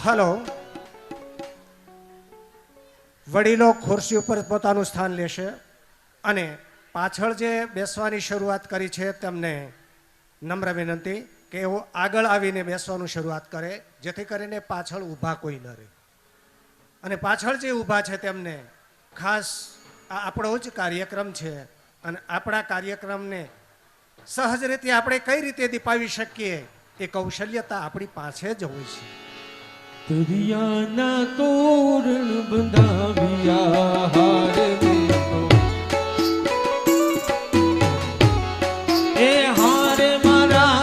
Hello, વડીલો ખુરશી ઉપર પોતાનું સ્થાન લેશે અને પાછળ જે બેસવાની શરૂઆત કરી છે તેમને નમ્ર વિનંતી કે એઓ આગળ આવીને બેસવાનું શરૂઆત કરે, જેથી કરીને પાછળ ઊભા કોઈ ન રહે. અને પાછળ જે ઊભા છે તેમને ખાસ આ આપણો જ કાર્યક્રમ છે અને આપણા કાર્યક્રમને સહજ રીતે આપણે કઈ રીતે દીપાવી શકીએ એ કૌશલ્યતા આપણી પાસે જ હોય છે. દરિયાના તોરણ બંધાવ્યા હાર એ હાર મારા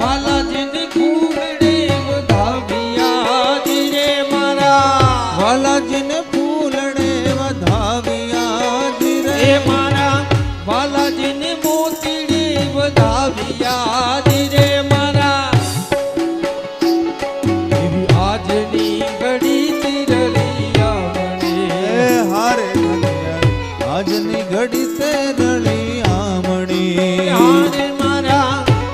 વાલાજીને ફૂલડે વધાવ્યા જીરે મારા વાલાજીને ફૂલડે વધાવ્યા જીરે એ મારા વાલાજીને મોતીડે વધાવ્યા જીરે મારા આજની ઘડી તે રળી આમણી હારે મારા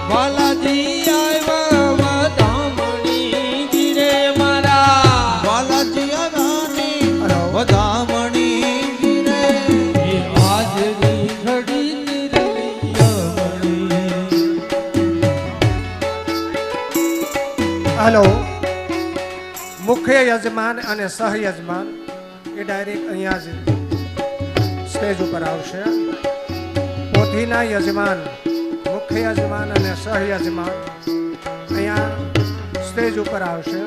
વાલાજી આવ્યા વધામણી ગીરે મારા વાલાજી આવ્યા વધામણી ગીરે આજની ઘડી તે રળી આમણી. હલો, મુખ્ય યજમાન અને સહયજમાન એ ડાયરેક્ટ અહીંયા જ સ્ટેજ ઉપર આવશે. પોથીના યજમાન, મુખ્ય યજમાન અને સહયજમાન અહીંયા સ્ટેજ ઉપર આવશે.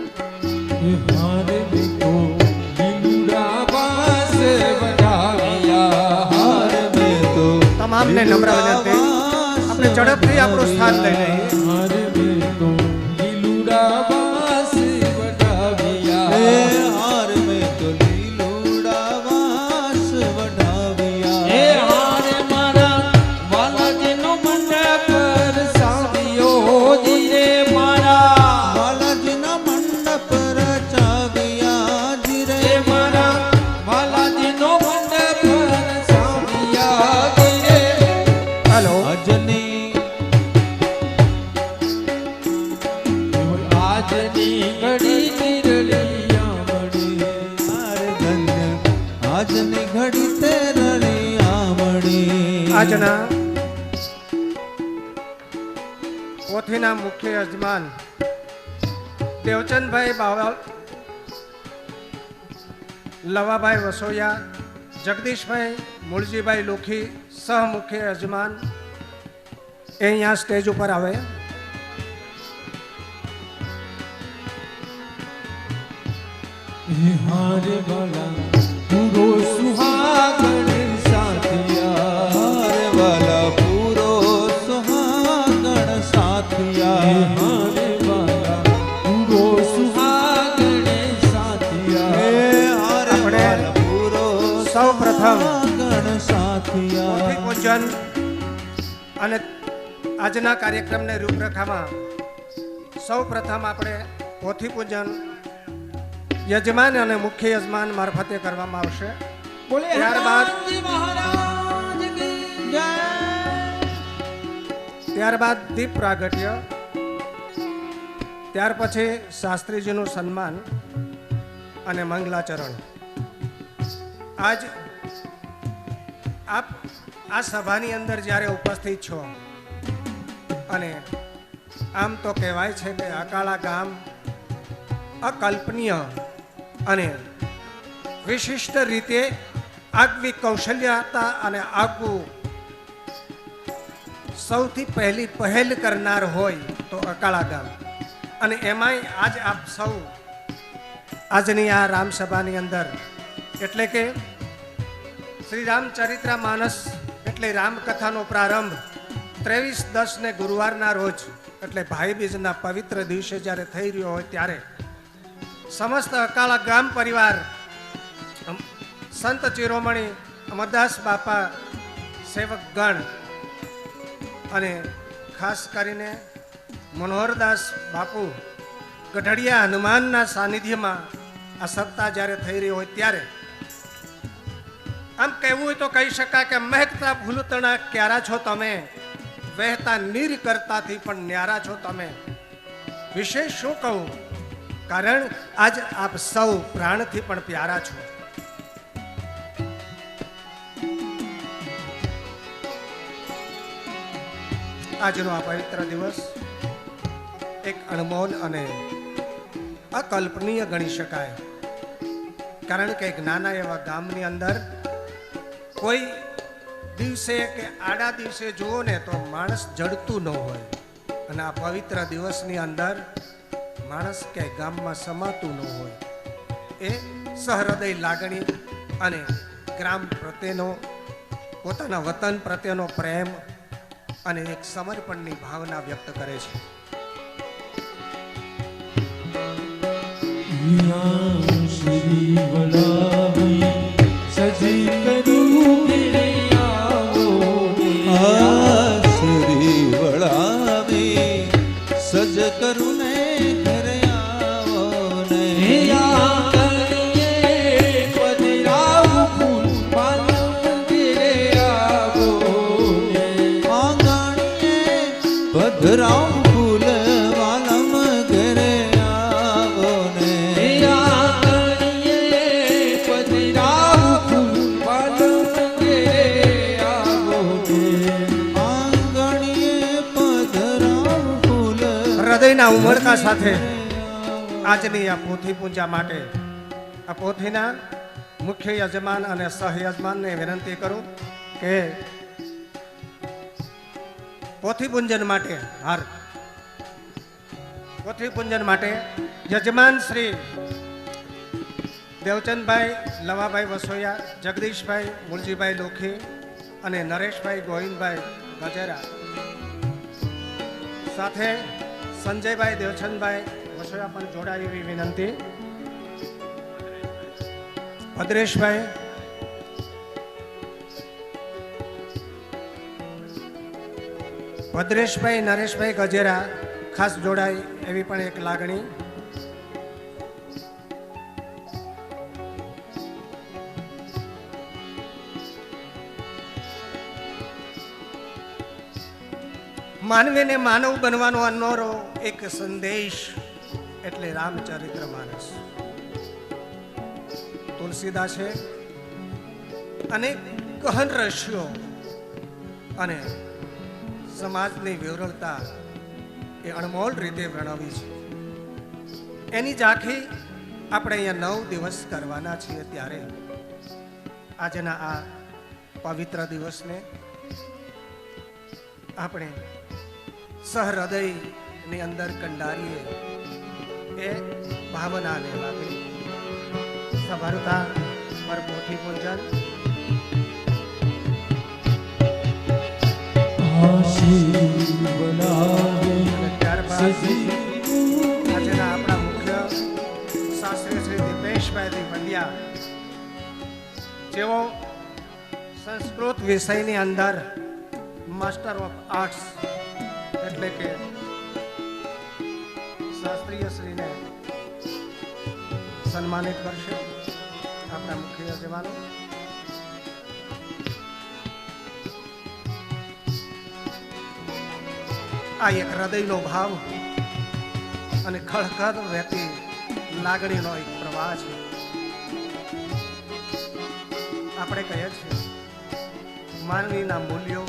તમામને નમ્ર વિનંતી, આપણે ઝડપથી આપણું સ્થાન લઈ લઈએ. આજના પોથીના મુખ્ય યજમાન દેવચંદભાઈ બાવળ, લવાભાઈ વસોયા, જગદીશભાઈ મૂળજીભાઈ લોખી સહ મુખ્ય યજમાન એ અહીંયા સ્ટેજ ઉપર આવે. હારે વાલા પૂરો સુહાગણ સાથિયા હારે વાલા પૂરો સુહાગણ સાથિયા હારે વાલા પૂરો સુહાગણ સાથિયા હારે વાલા પૂરો સૌ પ્રથમ સુહાગણ સાથિયા પોથી પૂજન અને આજના કાર્યક્રમને રૂપરેખામાં સૌ પ્રથમ આપણે પોથી પૂજન યજમાન અને મુખ્ય યજમાન મારફતે કરવામાં આવશે. ત્યારબાદ દીપ પ્રાગટ્ય, ત્યાર પછી શાસ્ત્રીજીનું સન્માન અને મંગલાચરણ. આજ આપ આ સભાની અંદર જ્યારે ઉપસ્થિત છો અને આમ તો કહેવાય છે કે અકાળા ગામ અકલ્પનીય અને વિશિષ્ટ રીતે આગવી કૌશલ્યતા અને આગવું સૌથી પહેલી પહેલ કરનાર હોય તો અકાળા ગામ. અને એમાંય આજ આપ સૌ આજની આ રામસભાની અંદર એટલે કે શ્રી રામચરિત્ર માનસ એટલે રામકથાનો પ્રારંભ 23/10 ગુરુવારના રોજ એટલે ભાઈ બીજના પવિત્ર દિવસે જ્યારે થઈ રહ્યો હોય ત્યારે સમસ્ત અકાળા ગામ પરિવાર, સંત ચિરોમણી અમરદાસ બાપા, સેવકગણ અને ખાસ કરીને મનોહરદાસ બાપુ ગઢડિયા હનુમાનના સાનિધ્યમાં આ સત્તા જ્યારે થઈ રહી હોય ત્યારે આમ કહેવું હોય તો કહી શકાય કે મહેકતા ભૂલતણા ક્યારા છો તમે, વહેતા નીર કરતાથી પણ ન્યારા છો તમે. વિશેષ શું કહું કારણ આજ આપ સૌ પ્રાણથી પણ પ્યારા છો. આજનો આ પવિત્ર દિવસ એક અણમોલ અને અકલ્પનીય ગણી શકાય. કારણ કે એક નાના એવા ગામની અંદર કોઈ દિવસે કે આડા દિવસે જુઓ ને તો માણસ જડતું ન હોય, અને આ પવિત્ર દિવસની અંદર માણસ કે ગામમાં સમાતું ન હોય. એ સહૃદય લાગણી અને ગ્રામ પ્રત્યેનો, પોતાના વતન પ્રત્યેનો પ્રેમ અને એક સમર્પણની ભાવના વ્યક્ત કરે છે. શ્રી વડાવી સજી કરું ઘરે આવો શ્રી વડાવી સજ કરું ને ઘરે આવો ને પધરાવ ફૂલ વાલમ ઘરે આવો ને પધરાવ ફૂલ વાલમ ઘરે આવો ને આંગણીએ પધરાવ ફૂલ. હૃદયના ઉમળકા સાથે આજની આ પોથી પૂજા માટે આ પોથીના મુખ્ય યજમાન અને સહયજમાનને વિનંતી કરું કે પોથી પૂજન માટે પોથી પૂજન માટે યજમાન શ્રી દેવચંદભાઈ લવાભાઈ વસોયા, જગદીશભાઈ મુલજીભાઈ લોખી અને નરેશભાઈ ગોવિંદભાઈ ગજેરા, સાથે સંજયભાઈ દેવચંદભાઈ વસોયા પણ જોડાય એવી વિનંતી. ભદ્રેશભાઈ, નરેશભાઈ ગજેરા ખાસ જોડાય એવી પણ એક લાગણી. માનવીને માનવ બનવાનો અનોરો એક સંદેશ એટલે રામચરિત્ર માનસ. તુલસીદાસે અનેક ગહન રહસ્યો અને સમાજની વિવરણતા એ અણમોલ રીતે વર્ણવી છે. એની ઝાંખી આપણે અહીંયા 9 દિવસ કરવાના છીએ. ત્યારે આજના આ પવિત્ર દિવસને આપણે સહૃદયની અંદર કંડારીએ એ ભાવનાને લાગણી સભરતા પર પોથી પૂજન આજના આપણા મુખ્ય શાસ્ત્રી શ્રી દીપેશભાઈ પંડ્યા, જેઓ સંસ્કૃત વિષયની અંદર માસ્ટર ઓફ આર્ટ્સ એટલે કે શાસ્ત્રીય શ્રીને સન્માનિત કરશે. આપણા મુખ્ય યજમાનો આ એક હૃદયનો ભાવ અને ખળખળ વહેતી લાગણીનો એક પ્રવાહ છે. આપણે કહીએ છીએ માનવીના મૂલ્યો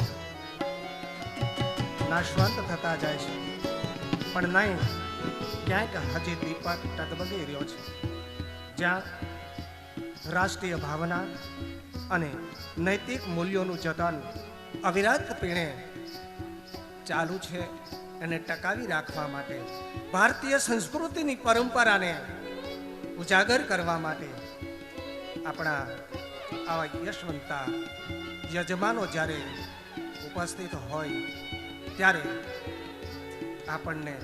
નાશવંત થતા જાય છે, પણ નહીં, ક્યાંક હજી દીપક ટગબગી રહ્યો છે. જ્યાં રાષ્ટ્રીય ભાવના અને નૈતિક મૂલ્યોનું જતન અવિરત પીણે ચાલુ છે. એને ટકાવી રાખવા માટે, ભારતીય સંસ્કૃતિની પરંપરાને ઉજાગર કરવા માટે આપણા આવા યશવંતા યજમાનો જ્યારે ઉપસ્થિત હોય ત્યારે આપણને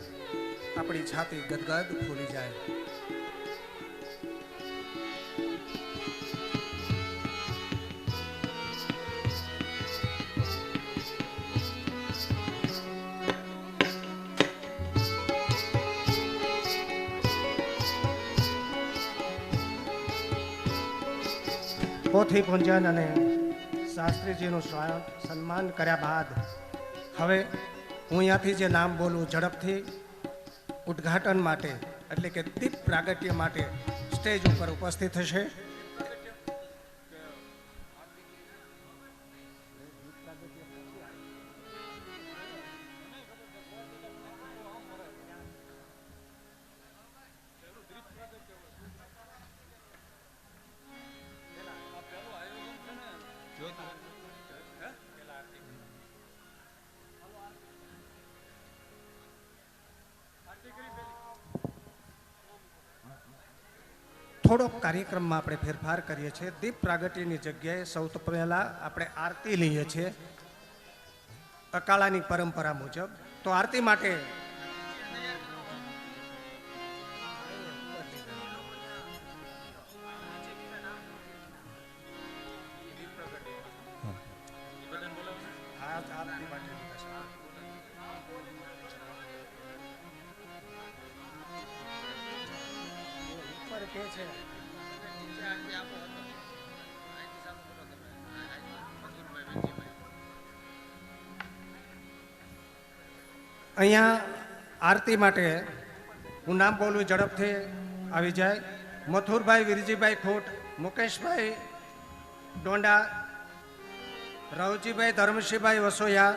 આપણી છાતી ગદગદ ફૂલી જાય. પોથી પૂજન અને શાસ્ત્રીજીનું સન્માન કર્યા બાદ હવે હું અહીંયાથી જે નામ બોલું ઝડપથી ઉદ્ઘાટન માટે એટલે કે દીપ પ્રાગટ્ય માટે સ્ટેજ ઉપર ઉપસ્થિત થશે. થોડોક કાર્યક્રમમાં આપણે ફેરફાર કરીએ છીએ. દીપ પ્રાગટ્યની જગ્યાએ સૌથી પહેલાં આપણે આરતી લઈએ છીએ અકાળાની પરંપરા મુજબ. તો આરતી માટે કે છે અહીંયા આરતી માટે હું નામ બોલું ઝડપથી આવી જાય. મથુરભાઈ વિરજીભાઈ ખોટ, મુકેશભાઈ ડોંડા, રવજીભાઈ ધર્મસિંહભાઈ વસોયા,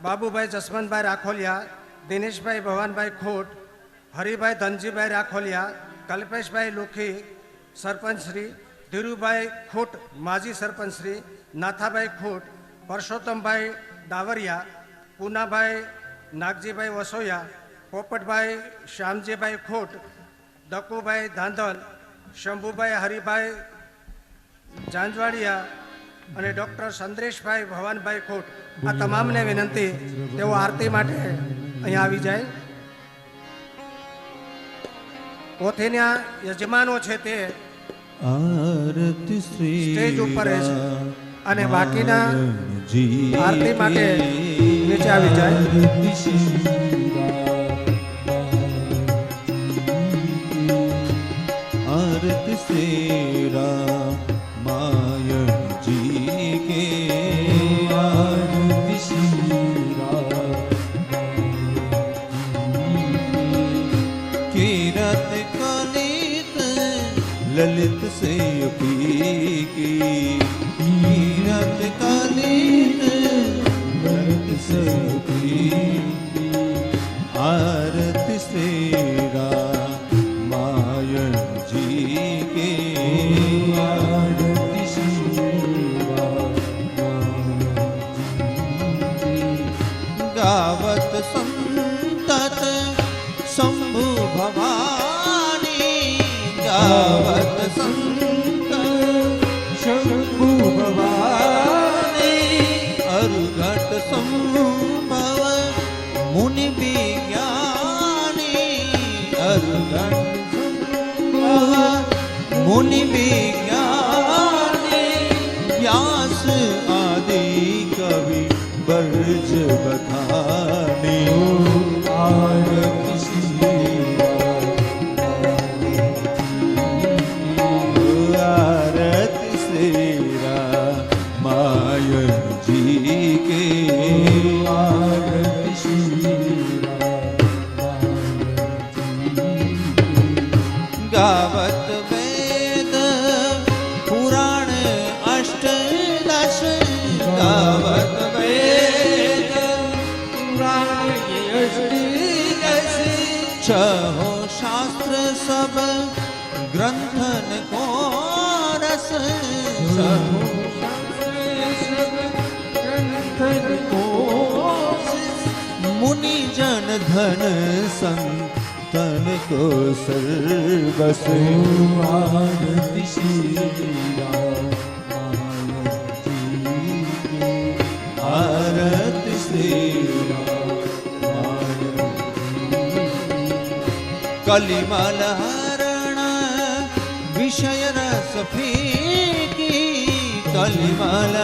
બાબુભાઈ જસવંતભાઈ રાખોલિયા, દિનેશભાઈ ભવાનભાઈ ખોટ, હરિભાઈ ધનજીભાઈ રાખોલિયા, કલ્પેશભાઈ લુખી સરપંચ શ્રી, ધીરુભાઈ ખોટ માજી સરપંચ શ્રી, નાથાભાઈ ખોટ, પરસોત્તમભાઈ દાવરિયા, પૂનાભાઈ નાગજીભાઈ વસોયા, પોપટભાઈ શ્યામજીભાઈ ખોટ, દકુભાઈ ધાંધલ, શંભુભાઈ હરિભાઈ જાંજવાડિયા અને ડૉક્ટર સંદ્રેશભાઈ ભવાનભાઈ ખોટ. આ તમામને વિનંતી તેઓ આરતી માટે અહીંયા આવી જાય. પોતેના યજમાનો છે તે આરતી સ્ટેજ ઉપર રહે છે અને બાકીના આરતી માટે નીચે આવી જાય. आरती सेरा मायन जी के आरती सेरा कीरत कलित ललित से पी की कीरत कलित ललित से पी आरती सेरा मायन जी के आरती सेवा गावत संतत शंभु भवानी गावत संत शंभु भवानी अरुघट संभव मुनि विज्ञानी अरुघट मुनि विज्ञानी व्यास आदि कवि बर्ज बखानी आरती आरती सेरा मायन जी के आरती सेरा गावत वेद पुराण अष्टदश गावत वेद पुराण अष्टदश छहो शास्त्र सब ग्रंथन को रस छहो शास्त्र ग्रंथन को मुनि जन धन संत तन को सर्वस आरती सेरा आरती सेरा कलिमल हरण विषय रस फीकी कलिमल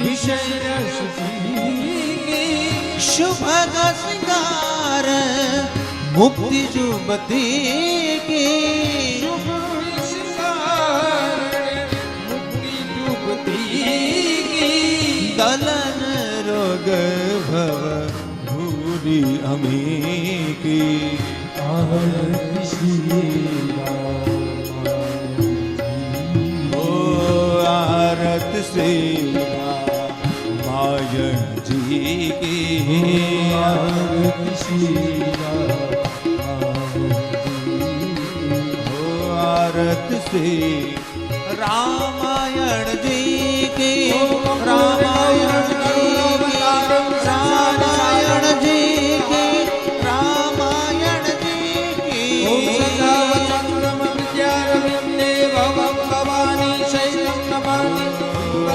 विषय रस फीकी शुभ श्रृंगार मुक्ति जुबती की शुभ श्रृंगार मुक्ति जुबती की दलन रोग भव भूरी अमी की આરતી શ્રી ઓ આરત શ્રી રામાયણ જી કી આરતી શ્રી आरत श्री रामायण जी की रामायण रामायण जी की रामायण जी की भवानी शैलम नमामि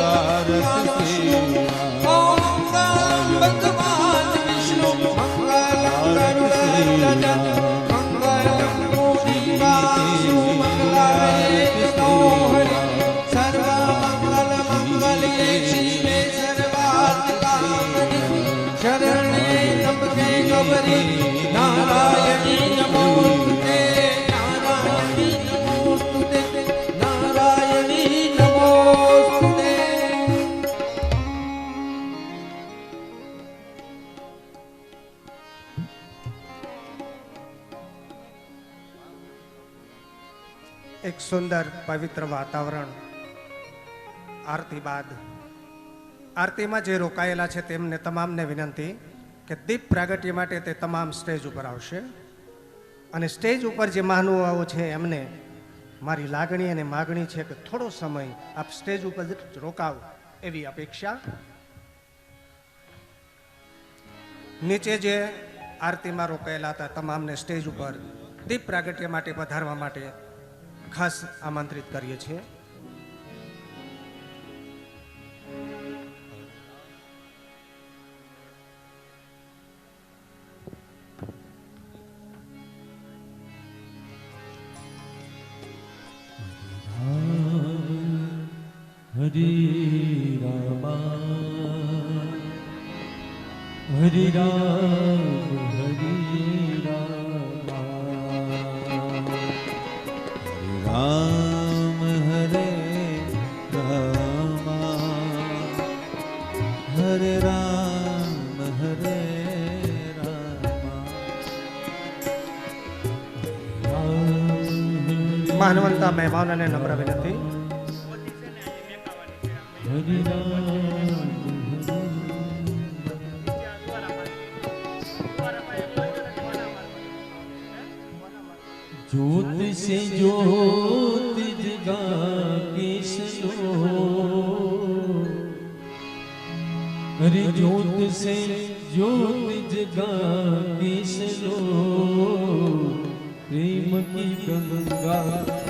आरत श्री भगवान विष्णु नारायणी नमोस्तुते नारायणी नमोस्तुते नारायणी नमोस्तुते એક સુંદર પવિત્ર વાતાવરણ આરતી બાદ આરતીમાં જે રોકાયેલા છે તેમને તમામને વિનંતી કે દીપ પ્રાગટ્ય માટે તે તમામ સ્ટેજ ઉપર આવશે અને સ્ટેજ ઉપર જે મહાનુભાવો છે એમને મારી લાગણી અને માગણી છે કે થોડો સમય આપ સ્ટેજ ઉપર રોકાવ એવી અપેક્ષા. નીચે જે આરતીમાં રોકાયેલા હતા તમામને સ્ટેજ ઉપર દીપ પ્રાગટ્ય માટે પધારવા માટે ખાસ આમંત્રિત કરીએ છીએ. હરે રામા હરે રામ હરે રામ હરે રામા હરે રામ હરે રામા માનવંતા મહેમાનોને નમ્ર વિનંતી. ज्योत से ज्योत जगा किसनो अरे ज्योत से ज्योत जगा किसनो प्रेम की गंगा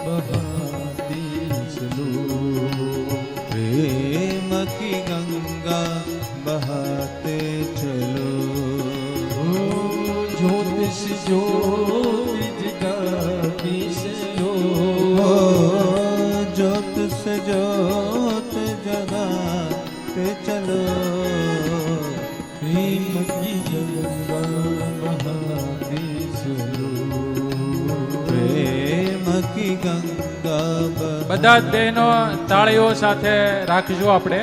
बहाते चलो प्रेम की गंगा बहाते चलो ज्योत से ज्योत ज्योत से ज्योत जगाते चलो प्रेम की गंगा बहाते चलो प्रेम की गंगा બધા જ બહેનો તાળીઓ સાથે રાખજો આપણે,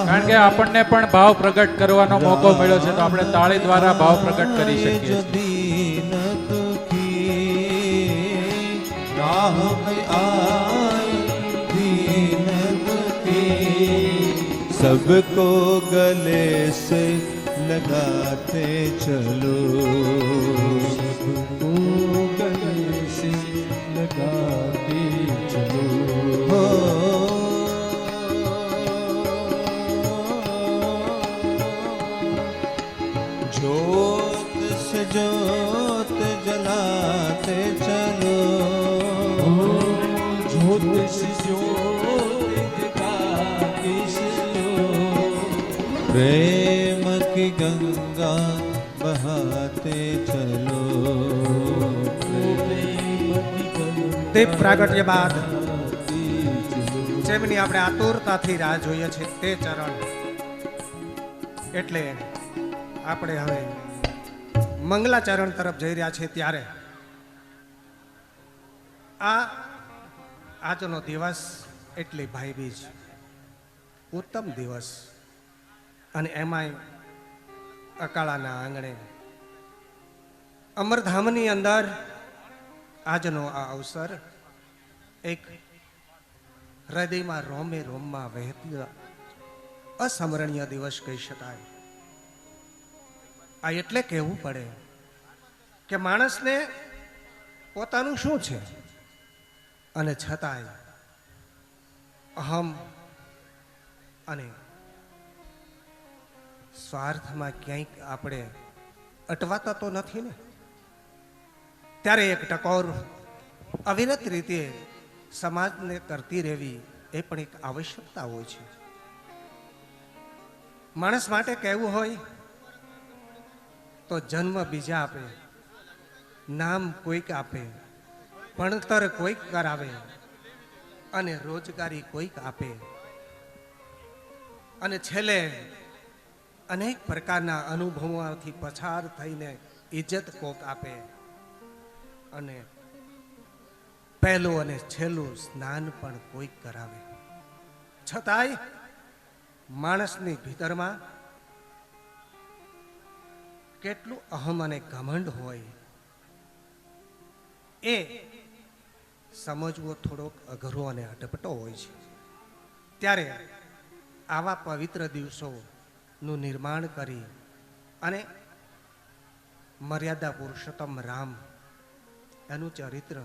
કારણ કે આપણને પણ ભાવ પ્રગટ કરવાનો મોકો મળ્યો છે તો આપણે તાળી દ્વારા ભાવ પ્રગટ કરી શકીએ છીએ. सबको गले से लगाते चलो सबको गले से लगाते चलो हो ज्योत से ज्योत जलाते चलो ज्योत से ज्योत जगाते चलो प्रेम की गंगा बहाते चलो દીપ પ્રાગટ્ય બાદ જેમની આપણે આતુરતાથી રાહ જોઈએ છીએ તે ચરણ, એટલે આપણે હવે મંગલાચરણ તરફ જઈ રહ્યા છીએ. ત્યારે આજનો દિવસ એટલે ભાઈબીજ, ઉત્તમ દિવસ, અને એમાંય અકાળાના આંગણે અમરધામની અંદર આજનો આ અવસર એક હૃદયમાં રોમે રોમમાં વહેતી અસ્મરણીય દિવસ કહી શકાય. આ એટલે કહેવું પડે કે માણસને પોતાનું શું છે અને છતાંય અહમ અને સ્વાર્થમાં ક્યાંક આપણે અટવાતા તો નથી ને. ત્યારે એક ટકોર અવિરત રીતે સમાજને કરતી રહેવી એ પણ એક આવશ્યકતા હોય છે. માણસ માટે કહેવું હોય તો જન્મ બીજા આપે, નામ કોઈક આપે, ભણતર કોઈક કરાવે અને રોજગારી કોઈક આપે અને છેલ્લે અનેક પ્રકારના અનુભવોથી પસાર થઈને ઇજ્જત કોક આપે અને પહેલું અને છેલ્લું સ્નાન પણ કોઈક કરાવે. છતાંય માણસની ભીતરમાં કેટલું અહમ અને ઘમંડ હોય એ સમજવો થોડોક અઘરો અને અટપટો હોય છે. ત્યારે આવા પવિત્ર દિવસોનું નિર્માણ કરી અને મર્યાદા પુરુષોત્તમ રામ એનું ચરિત્ર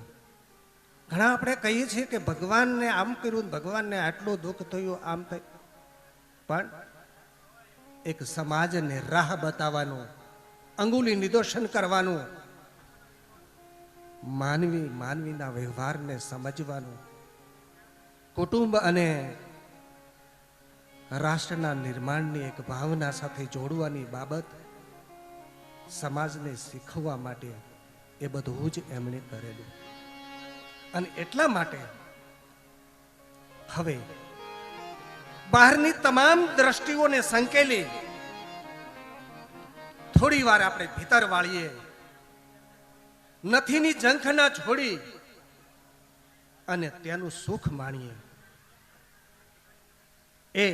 ઘણા આપણે કહીએ છીએ કે ભગવાનને આમ કર્યું, ભગવાનને આટલું દુઃખ થયું, આમ થયું, પણ એક સમાજને રાહ બતાવવાનું, અંગુલી નિદર્શન કરવાનું, માનવીના વ્યવહારને સમજવાનું, કુટુંબ અને રાષ્ટ્રના નિર્માણની એક ભાવના સાથે જોડવાની બાબત સમાજને શીખવવા માટે એ બધું જ એમણે કરેલું. અને એટલા માટે હવે બહારની તમામ દ્રષ્ટિઓને સંકેલી થોડી વાર આપણે ભીતર વાળીએ, નથીની ઝંખ ના છોડી અને તેનું સુખ માણીએ. એ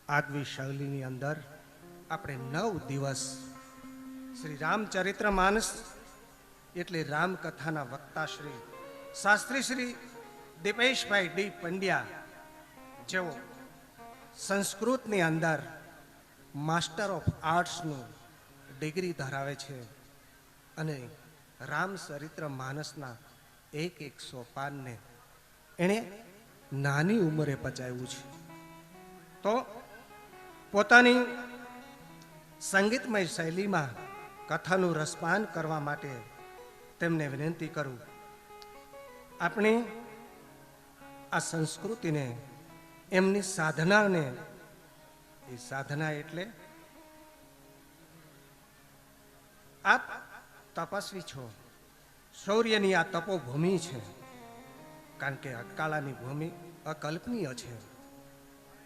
આગવી શૈલીની અંદર આપણે 9 દિવસ શ્રી રામચરિત્ર માનસ એટલે રામકથાના વક્તા શ્રી શાસ્ત્રી શ્રી દીપેશભાઈ ડી પંડ્યા, જેઓ સંસ્કૃતની અંદર માસ્ટર ઓફ આર્ટ્સનું ડિગ્રી ધરાવે છે અને રામચરિત્ર માનસના એક સોપાનને એણે નાની ઉંમરે પચાવ્યું છે. તો પોતાની સંગીતમય શૈલીમાં કથાનું રસપાન કરવા માટે તેમને વિનંતી કરું, આપણી આ સંસ્કૃતિને, એમની સાધનાને, એ સાધના એટલે આપ તપસ્વી છો, શૌર્યની આ તપોભૂમિ છે, કારણ કે અકાળાની ભૂમિ અકલ્પનીય છે.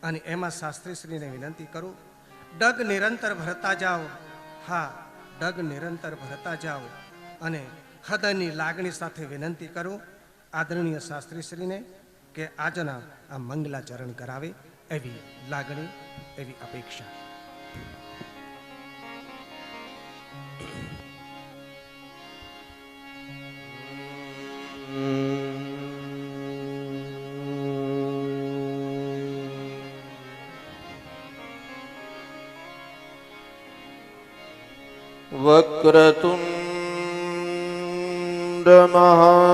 અને એમાં શાસ્ત્રીશ્રીને વિનંતી કરું, ડગ નિરંતર ભરતા જાઓ, હા ડગ નિરંતર ભરતા જાઓ. અને હૃદયની લાગણી સાથે વિનંતી કરું આદરણીય શાસ્ત્રીશ્રીને કે આજના આ મંગલાચરણ કરાવે, એવી લાગણી, એવી અપેક્ષા. વક્રતુંડ મહાકાય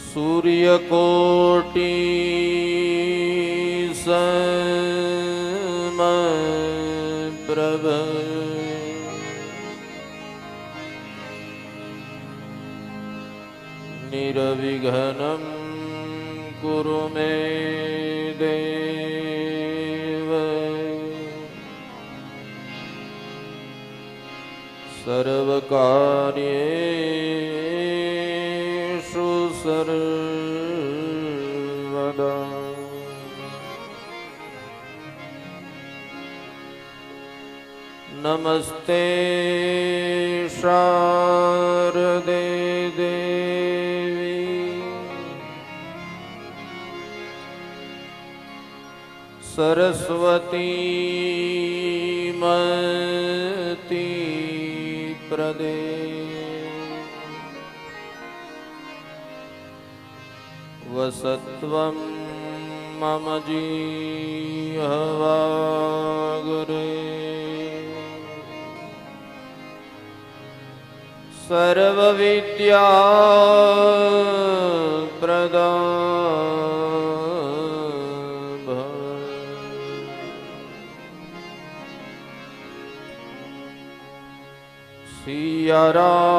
સૂર્યકોટિ સમપ્રભ નિરવિઘ્નં કુરુ મે દેવ સર્વકાર્યેષુ સર્વદા. નમસ્તે શારદે દેવી સરસ્વતી મતી પ્રદે વસત્વમ મમ જીહવાગરે સર્વવિદ્યા પ્રદા સિયારામમય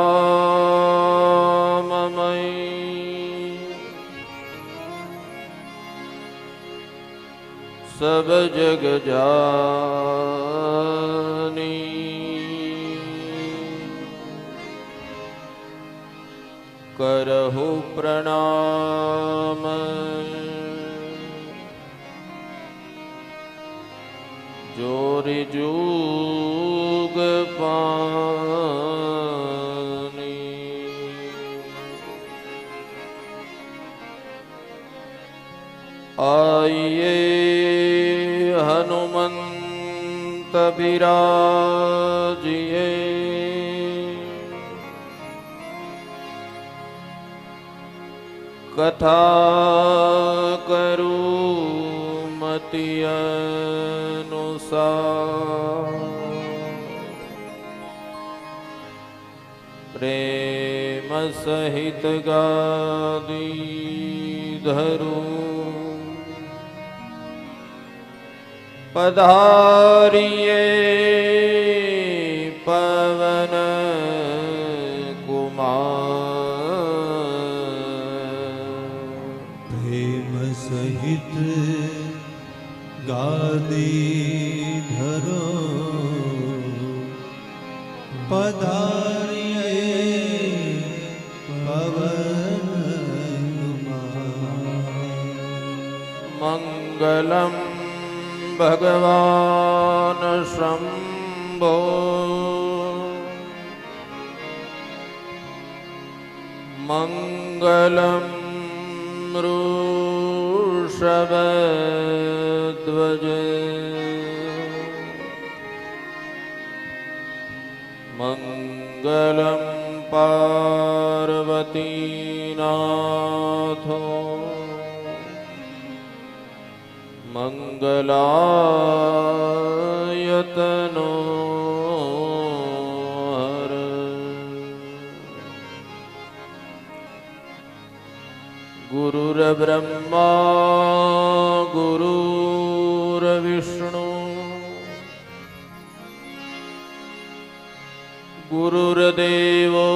સબ જગ જાની કરહુ પ્રણામ જોરી જુગ પાની આઈએ હનુમંત બિરાજીએ કથા કરું મતિ અનુસાર પ્રેમ સહિત ગાદી ધરું પધારીએ પવન પ્રેમ સહિત ગાદી ધરો પધારીએ પવન મંગલમ ભગવાન શંભો મંગલમ વૃષભધ્વજ મંગલમ પાર્વતીનાથો મંગલાયતનો હર ગુરુર્બ્રહ્મા ગુરુર્વિષ્ણુ ગુરુર્દેવો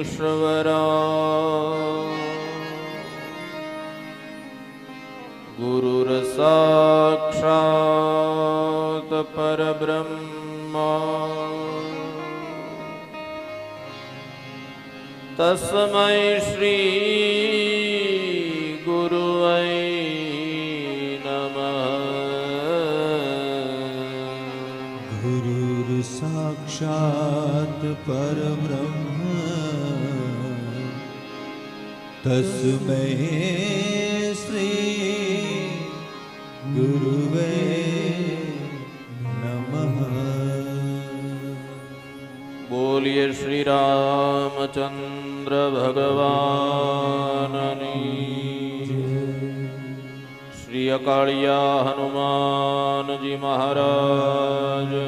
મહેશ્વરા ગુરુર્સાક્ષાત પરબ્રહ્મા તસ્મૈ શ્રી ગુરુવૈ નમઃ ગુરુર સાક્ષાત પરબ્રહ્મ તસ્મૈ શ્રી ગુરુવે નમઃ બોલીએ શ્રી રામચંદ્ર ભગવાનની શ્રી અકાળિયા હનુમાનજી મહારાજની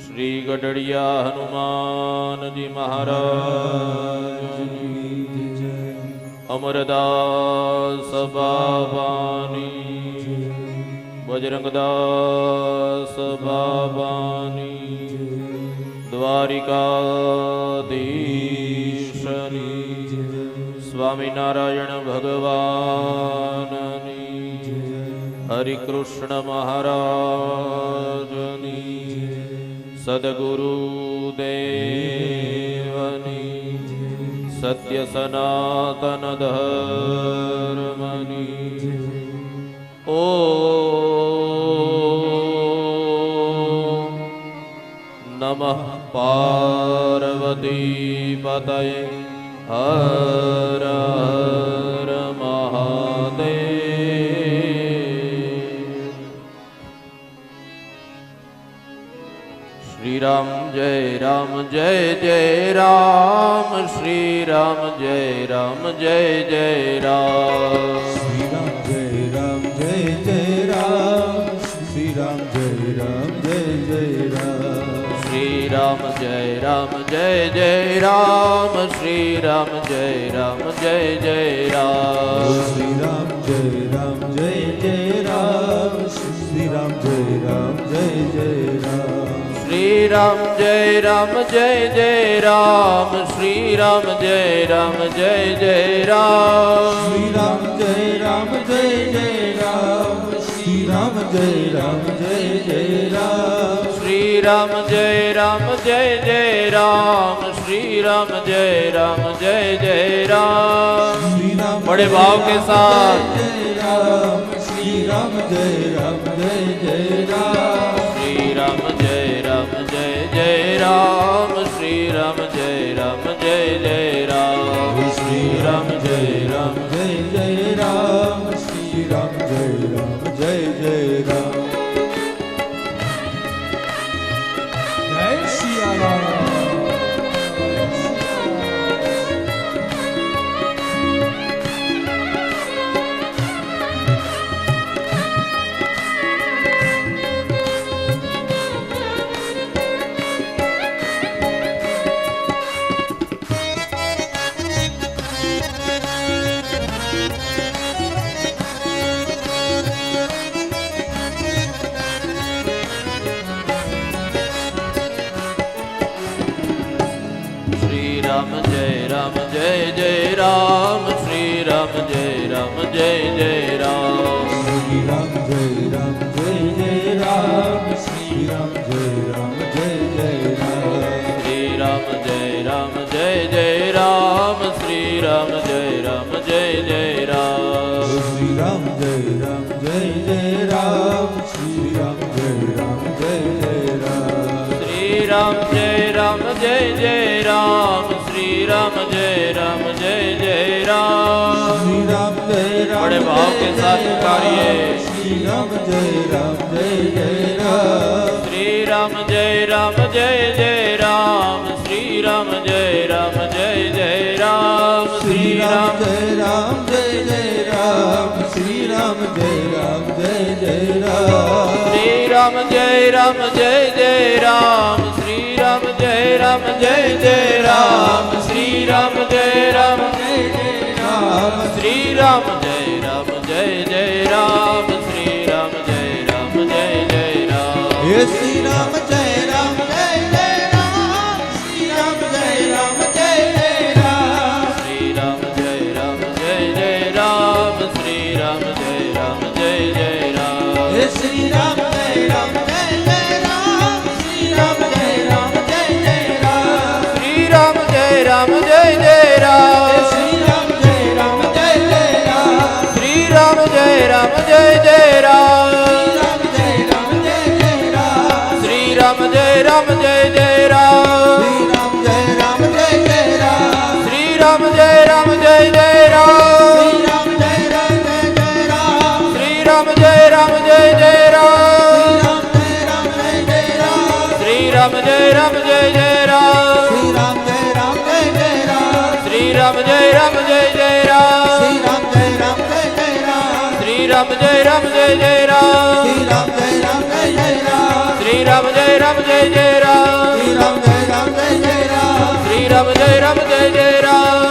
શ્રી ગઢડિયા હનુમાનજી મહારાજની અમરદાસ બાબાની બજરંગદાસ બાબાની દ્વારિકાધીશની સ્વામિનારાયણ ભગવાનની હરિકૃષ્ણ મહારાજની સદગુરુદેવની સત્ય સનાતન ધર્મની ઓમ નમઃ પાર્વતી પતયે હર હર મહાદેવ. શ્રી રામ જય રામ જય જય રામ. શ્રી રામ જય રામ જય જય રામ. શ્રી રામ જય રામ જય જય રામ. શ્રી રામ જય રામ જય જય રામ. શ્રી રામ જય રામ જય જય રામ. શ્રી રામ જય રામ જય જય રામ. શ્રી રામ જય રામ જય જય રામ. શ્રી રામ જય રામ જય જય રામ. શ્રી રામ જય રામ જય જય રામ. શ્રી રામ જય રામ જય જય રામ. શ્રી રામ જય રામ જય જય રામ. શ્રી રામ જય રામ જય જય રામ. શ્રી રામ જય રામ જય જય રામ. શ્રી રામ જય રામ જય જય રામ. श्री राम बड़े भाव के साथ. जय राम. श्री राम जय राम जय जय राम. श्री राम जय राम जय जय राम. श्री राम जय राम जय जय राम. श्री राम जय राम जय जय राम. श्री राम जय राम जय जय राम. जय सिया राम. श्री राम जय राम जय जय राम. श्री राम जय राम जय जय राम. श्री राम जय राम जय जय राम. श्री राम जय राम जय जय राम. श्री राम जय राम जय जय राम. श्री राम जय राम जय जय राम. श्री राम जय राम जय जय राम. श्री राम जय राम जय जय राम. श्री राम जय राम जय जय राम. श्री राम जय राम जय जय राम. श्री राम जय राम बड़े भाव के साथ पुकारिए. श्री राम जय राम जय जय राम. श्री राम जय राम जय जय राम. श्री राम जय राम जय जय राम. श्री राम जय राम जय जय राम. श्री राम जय राम जय जय राम. श्री राम जय राम जय जय राम. श्री राम जय राम जय जय राम. श्री राम जय राम जय जय राम. श्री राम जय राम जय जय राम. श्री राम जय राम जय जय राम. हे श्री राम जय राम जय जय राम. श्री राम जय राम जय जय राम. श्री राम जय राम जय जय राम. श्री राम जय राम जय जय राम. हे श्री राम जय राम जय जय राम. श्री राम जय राम जय जय राम. श्री राम जय राम जय जय राम. श्री राम जय राम जय जय राम. श्री राम जय राम जय जय राम. श्री राम जय राम जय जय राम. श्री राम जय राम जय जय राम. श्री राम जय राम जय जय राम. श्री राम जय राम जय जय राम. श्री राम जय राम जय जय राम. श्री राम जय राम जय जय राम. श्री राम जय राम जय जय राम. श्री राम जय राम जय जय राम. श्री राम जय राम जय जय राम.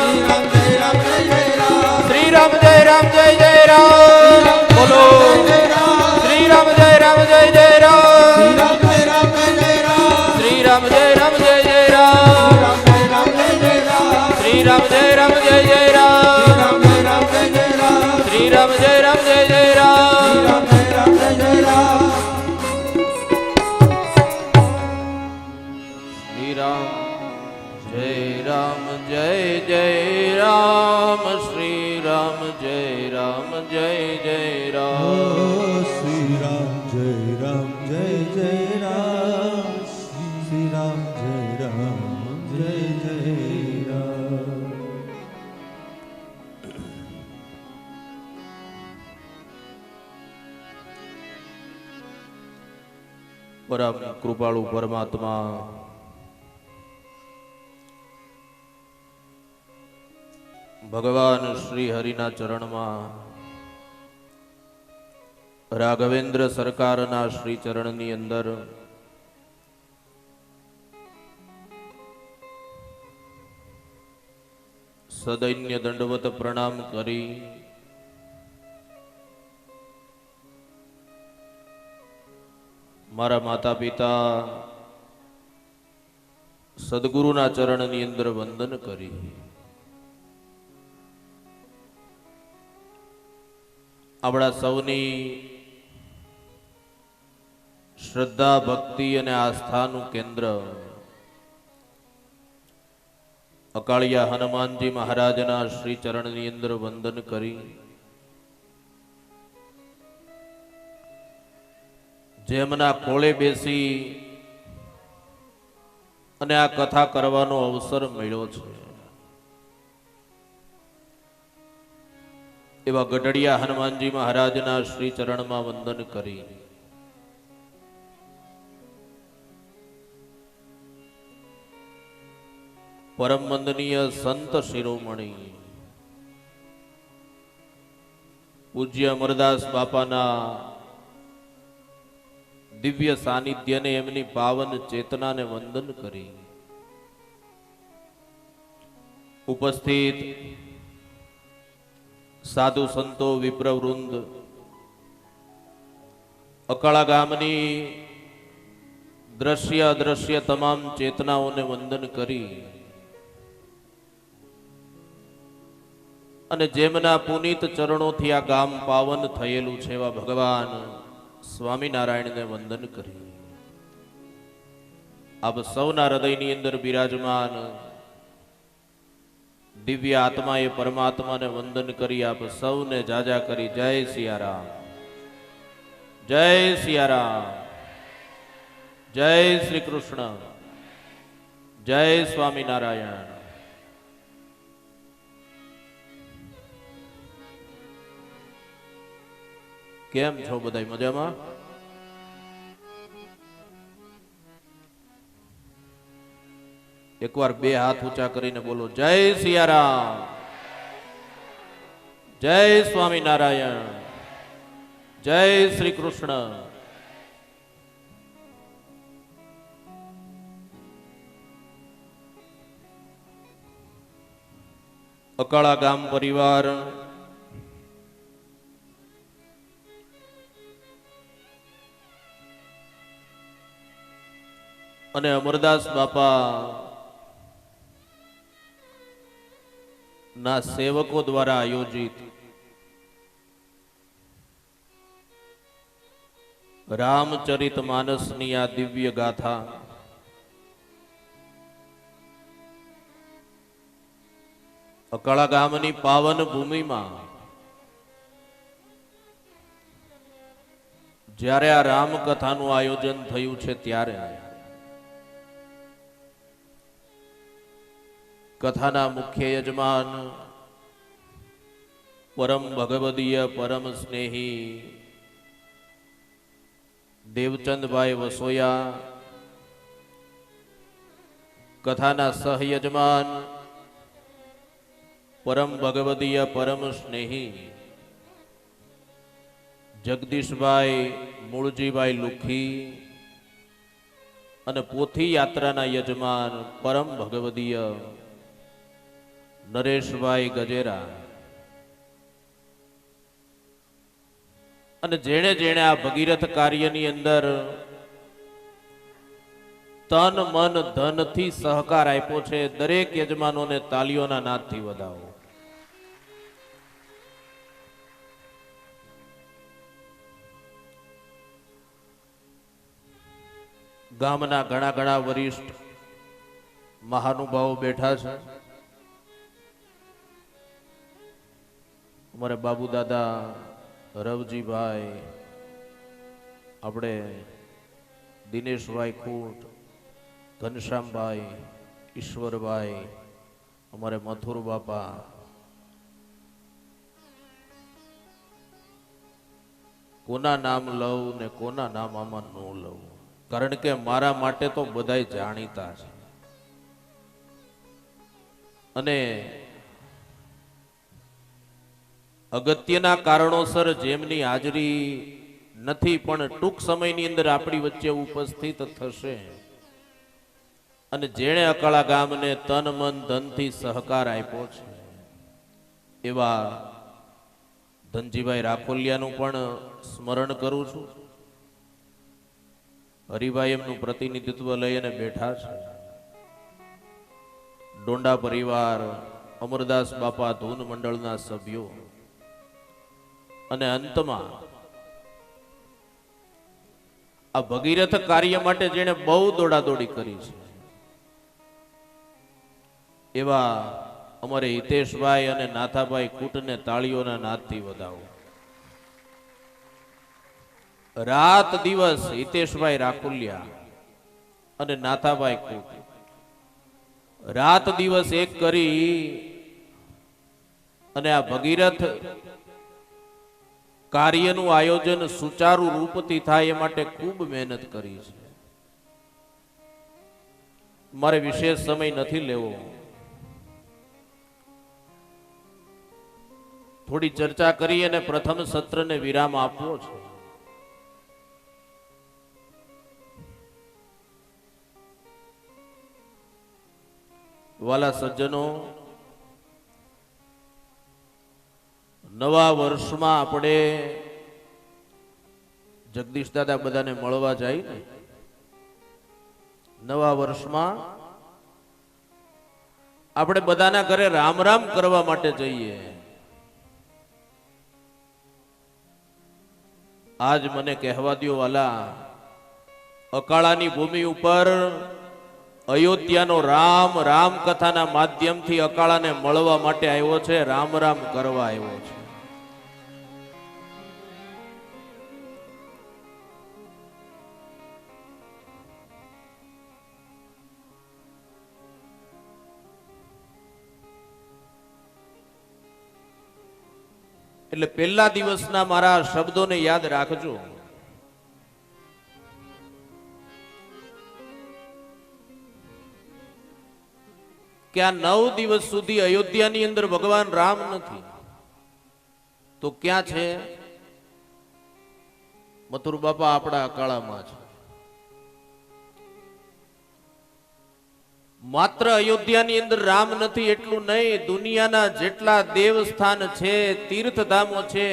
श्री राम जय राम जय जय राम. बोलो. श्री राम जय राम जय जय राम. श्री राम जय राम जय जय राम. श्री राम जय राम जय जय राम. श्री राम जय राम जय जय राम. श्री राम जय जय राम. श्री राम जय राम जय जय राम. श्री राम जय राम जय जय राम. श्री राम जय राम जय जय राम. પરમ કૃપાળુ પરમાત્મા ભગવાન શ્રી હરિના ચરણમાં રાઘવેન્દ્ર સરકારના શ્રી ચરણની અંદર સદૈન્ય દંડવત પ્રણામ કરી મારા માતા પિતા સદગુરુના ચરણની અંદર વંદન કરી આપણા સૌની શ્રદ્ધા ભક્તિ અને આસ્થાનું કેન્દ્ર અકાળિયા હનુમાનજી મહારાજના શ્રી ચરણની અંદર વંદન કરી જેમના ખોળે બેસી અને આ કથા કરવાનો અવસર મળ્યો છે એવા ગઢડિયા હનુમાનજી મહારાજના શ્રી ચરણમાં વંદન કરી પરમ વંદનીય સંત શિરોમણી પૂજ્ય અમરદાસ બાપાના દિવ્ય સાનિધ્યને એમની પાવન ચેતનાને વંદન કરી ઉપસ્થિત સાધુ સંતો વિપ્રવૃંદ અકાળા ગામની દ્રશ્ય અદ્રશ્ય તમામ ચેતનાઓને વંદન કરી અને જેમના પુનિત ચરણોથી આ ગામ પાવન થયેલું છે એવા ભગવાન સ્વામિનારાયણને વંદન કરી આપ સૌના હૃદયની અંદર બિરાજમાન દિવ્ય આત્માએ પરમાત્માને વંદન કરી આપ સૌને જાજા કરી જય સિયારામ, જય સિયારામ, જય શ્રી કૃષ્ણ, જય સ્વામિનારાયણ. કેમ છો બધા મજામાં? એકવાર બે હાથ ઊંચા કરીને બોલો જય સિયારામ, જય સ્વામિનારાયણ, જય શ્રી કૃષ્ણ. અકાળા ગામ પરિવાર અને અમરદાસ બાપા ના સેવકો દ્વારા આયોજિત રામચરિત માનસની આ દિવ્ય ગાથા અકાળા ગામની પાવન ભૂમિમાં જ્યારે આ રામકથાનું આયોજન થયું છે ત્યારે કથાના મુખ્ય યજમાન પરમ ભગવદીય પરમ સ્નેહી દેવચંદભાઈ વસોયા, કથાના સહયજમાન પરમ ભગવદીય પરમ સ્નેહી જગદીશભાઈ મૂળજીભાઈ લુખી અને પોથી યાત્રાના યજમાન પરમ ભગવદીય નરેશભાઈ ગજેરા અને જેણે જેણે આ ભગીરથ કાર્યની અંદર તન મન ધનથી સહકાર આપ્યો છે દરેક યજમાનોને તાલીઓના નાદથી વધાવો. ગામના ઘણા ઘણા વરિષ્ઠ મહાનુભાવો બેઠા છે. અમારે બાબુ દાદા રવજીભાઈ, આપણે દિનેશભાઈ ખૂટ, ઘનશ્યામભાઈ, ઈશ્વરભાઈ, અમારે મથુર બાપા, કોના નામ લઉં ને કોના નામ આમાં ન લઉં. કારણ કે મારા માટે તો બધાય જાણીતા છે અને અગત્યના કારણોસર જેમની હાજરી નથી પણ ટૂંક સમયની અંદર આપણી વચ્ચે ઉપસ્થિત થશે અને જેણે અકાળા ગામને તન મન ધનથી સહકાર આપ્યો છે એવા ધનજીભાઈ રાખોલિયાનું પણ સ્મરણ કરું છું. હરિભાઈ એમનું પ્રતિનિધિત્વ લઈ અને બેઠા છે. ડોંડા પરિવાર, અમરદાસ બાપા ધૂન મંડળના સભ્યો અને અંતમાં આ ભગીરથ કાર્ય માટે જેણે બહુ દોડાદોડી કરી છે એવા અમારે હિતેશભાઈ અને નાથાભાઈ કૂટને તાળીઓના નાદથી વધાવો. રાત દિવસ હિતેશભાઈ રાખુલિયા અને નાથાભાઈ કૂટ રાત દિવસ એક કરી અને આ ભગીરથ કાર્યનું આયોજન સુચારુ રૂપથી થાય એ માટે ખૂબ મહેનત કરી છે. મારે વિશેષ સમય નથી લેવો, થોડી ચર્ચા કરી અને પ્રથમ સત્રને વિરામ આપવો છે. વાલા સજ્જનો, નવા વર્ષમાં આપણે જગદીશ દાદા બધાને મળવા જાય ને, નવા વર્ષમાં આપણે બધાના ઘરે રામ રામ કરવા માટે જઈએ. આજ મને કહેવા દો વાલા, અકાળાની ભૂમિ ઉપર અયોધ્યાનો રામ રામ કથાના માધ્યમથી અકાળાને મળવા માટે આવ્યો છે, રામ રામ કરવા આવ્યો છે. એટલે પહેલા દિવસના મારા શબ્દોને યાદ રાખજો. કે આ 9 દિવસ સુધી અયોધ્યાની અંદર ભગવાન રામ નથી તો ક્યાં છે? મથુર બાપા આપણા અકાળામાં છે. માત્ર અયોધ્યાની અંદર રામ નથી એટલું નહીં, દુનિયાના જેટલા દેવસ્થાન છે, તીર્થધામો છે,